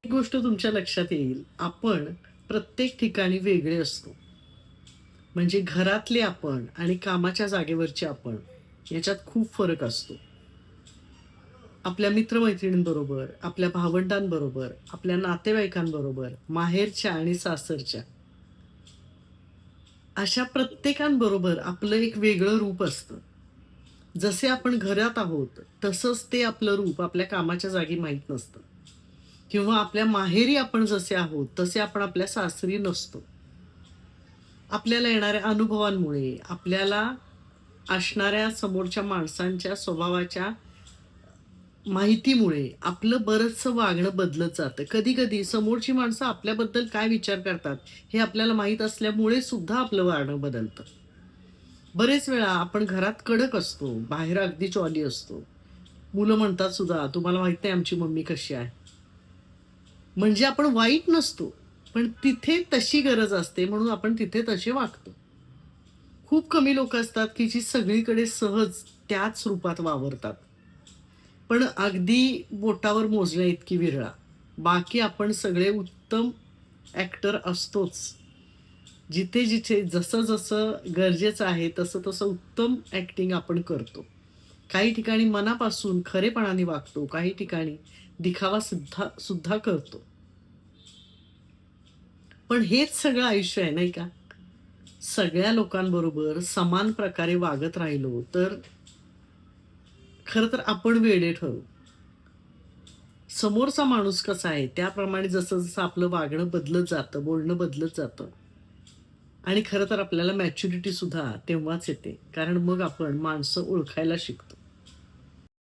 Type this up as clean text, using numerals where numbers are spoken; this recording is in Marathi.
एक गोष्ट तुमच्या लक्षात येईल, आपण प्रत्येक ठिकाणी वेगळे असतो. म्हणजे घरातले आपण आणि कामाच्या जागेवरचे आपण याच्यात खूप फरक असतो. आपल्या मित्र-मैत्रिणींबरोबर, आपल्या भावंडांबरोबर, आपल्या नातेवाईकांबरोबर, माहेरच्या आणि सासरच्या अशा प्रत्येकांबरोबर आपलं एक वेगळं रूप असतं. जसे आपण घरात आहोत, तसंच ते आपलं रूप आपल्या कामाच्या जागी माहीत नसतं. किंवा आपल्या माहेरी आपण जसे आहोत, तसे आपण आपल्या सासरी नसतो. आपल्याला येणाऱ्या अनुभवांमुळे, आपल्याला असणाऱ्या समोरच्या माणसांच्या स्वभावाच्या माहितीमुळे आपलं बरचसं वागणं बदलत जातं. कधी-कधी समोरची माणसं आपल्याबद्दल काय विचार करतात, हे आपल्याला माहीत असल्यामुळे सुद्धा आपलं वागणं बदलतं. बरेच वेळा आपण घरात कडक असतो, बाहेर अगदी जॉली असतो. मुलं म्हणतात सुद्धा, "तुम्हाला माहीत नाही आमची मम्मी कशी आहे." म्हणजे आपण वाईट नसतो, पण तिथे तशी गरज असते म्हणून आपण तिथे तसे वागतो. खूप कमी लोकं असतात, की जी सगळीकडे सहज त्याच रूपात वावरतात. पण अगदी बोटावर मोजण्याइतकी विरळा. बाकी आपण सगळे उत्तम ॲक्टर असतोच. जिथे-जिथे, जसं-जसं गरजेचं आहे, तसं-तसं उत्तम ॲक्टिंग आपण करतो. काही ठिकाणी मनापासून खरेपणाने वागतो, काही ठिकाणी दिखावा सुद्धा सुद्धा करतो. पण हेच सगळं आयुष्य आहे, नाही का? सगळ्या लोकांबरोबर समान प्रकारे वागत राहिलो, तर खरं तर आपण वेडे ठरू. समोरचा माणूस कसा आहे, त्याप्रमाणे जसं-जसं आपलं वागणं बदलत जातं, बोलणं बदलत जातं आणि खरं तर आपल्याला मॅच्युरिटी सुद्धा तेव्हाच येते. कारण मग आपण माणसं ओळखायला शिकतो.